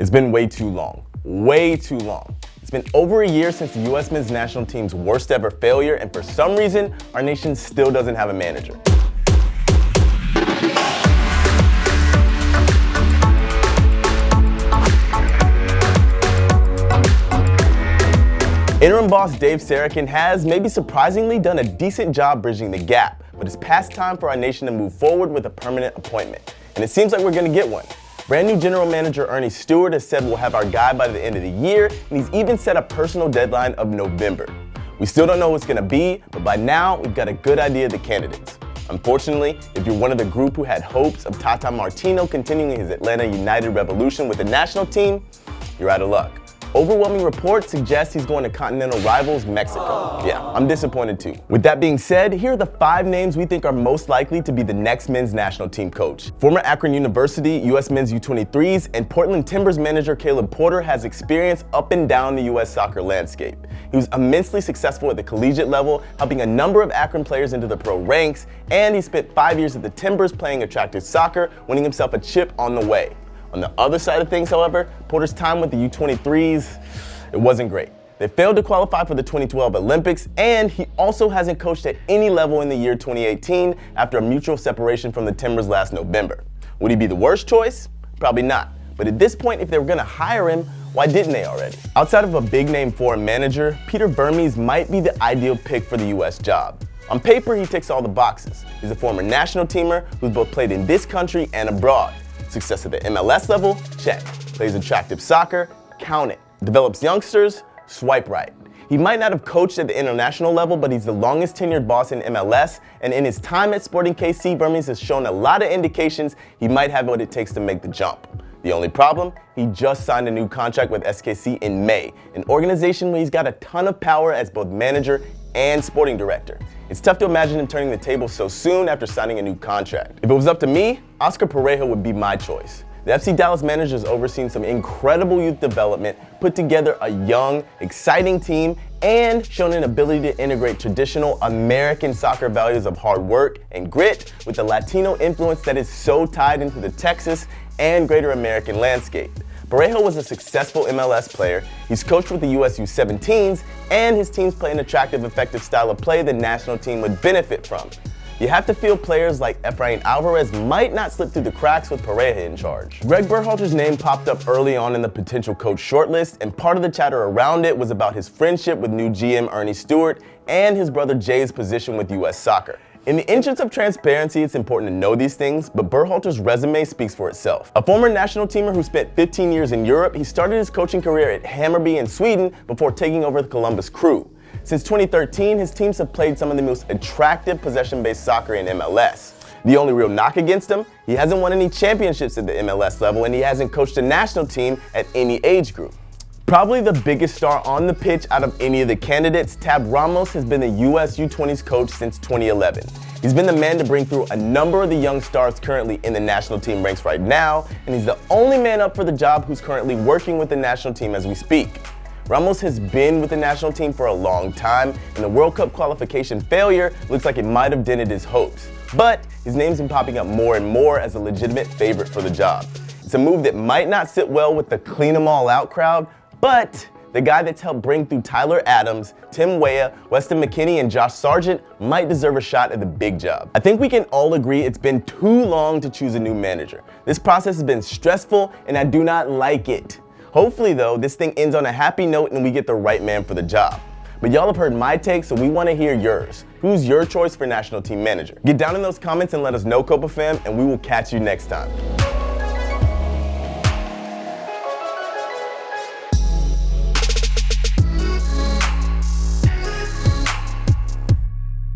It's been way too long. Way too long. It's been over a year since the U.S. men's national team's worst ever failure, and for some reason, our nation still doesn't have a manager. Interim boss Dave Sarachan has, maybe surprisingly, done a decent job bridging the gap, but it's past time for our nation to move forward with a permanent appointment. And it seems like we're going to get one. Brand new general manager Ernie Stewart has said we'll have our guy by the end of the year, and he's even set a personal deadline of November. We still don't know what's going to be, but by now we've got a good idea of the candidates. Unfortunately, if you're one of the group who had hopes of Tata Martino continuing his Atlanta United revolution with the national team, you're out of luck. Overwhelming reports suggest he's going to continental rivals Mexico. Yeah, I'm disappointed too. With that being said, here are the 5 names we think are most likely to be the next men's national team coach. Former Akron University, US men's U23s, and Portland Timbers manager Caleb Porter has experience up and down the US soccer landscape. He was immensely successful at the collegiate level, helping a number of Akron players into the pro ranks, and he spent 5 years at the Timbers playing attractive soccer, winning himself a chip on the way. On the other side of things, however, Porter's time with the U23s, it wasn't great. They failed to qualify for the 2012 Olympics, and he also hasn't coached at any level in the year 2018 after a mutual separation from the Timbers last November. Would he be the worst choice? Probably not. But at this point, if they were going to hire him, why didn't they already? Outside of a big-name foreign manager, Vermes might be the ideal pick for the U.S. job. On paper, he ticks all the boxes. He's a former national teamer who's both played in this country and abroad. Success at the MLS level? Check. Plays attractive soccer? Count it. Develops youngsters? Swipe right. He might not have coached at the international level, but he's the longest tenured boss in MLS, and in his time at Sporting KC, Vermes has shown a lot of indications he might have what it takes to make the jump. The only problem? He just signed a new contract with SKC in May, an organization where he's got a ton of power as both manager and sporting director. It's tough to imagine him turning the table so soon after signing a new contract. If it was up to me, Oscar Pareja would be my choice. The FC Dallas manager has overseen some incredible youth development, put together a young, exciting team, and shown an ability to integrate traditional American soccer values of hard work and grit with the Latino influence that is so tied into the Texas and greater American landscape. Pareja was a successful MLS player, he's coached with the US U17s, and his teams play an attractive, effective style of play the national team would benefit from. You have to feel players like Efrain Alvarez might not slip through the cracks with Pareja in charge. Greg Berhalter's name popped up early on in the potential coach shortlist, and part of the chatter around it was about his friendship with new GM Ernie Stewart and his brother Jay's position with US Soccer. In the interest of transparency, it's important to know these things, but Berhalter's resume speaks for itself. A former national teamer who spent 15 years in Europe, he started his coaching career at Hammarby in Sweden before taking over the Columbus Crew. Since 2013, his teams have played some of the most attractive possession-based soccer in MLS. The only real knock against him, he hasn't won any championships at the MLS level, and he hasn't coached a national team at any age group. Probably the biggest star on the pitch out of any of the candidates, Tab Ramos has been the US U20s coach since 2011. He's been the man to bring through a number of the young stars currently in the national team ranks right now, and he's the only man up for the job who's currently working with the national team as we speak. Ramos has been with the national team for a long time, and the World Cup qualification failure looks like it might have dented his hopes. But his name's been popping up more and more as a legitimate favorite for the job. It's a move that might not sit well with the clean 'em all out crowd, but the guy that's helped bring through Tyler Adams, Tim Weah, Weston McKennie, and Josh Sargent might deserve a shot at the big job. I think we can all agree it's been too long to choose a new manager. This process has been stressful, and I do not like it. Hopefully, though, this thing ends on a happy note and we get the right man for the job. But y'all have heard my take, so we want to hear yours. Who's your choice for national team manager? Get down in those comments and let us know, COPAFAM, and we will catch you next time.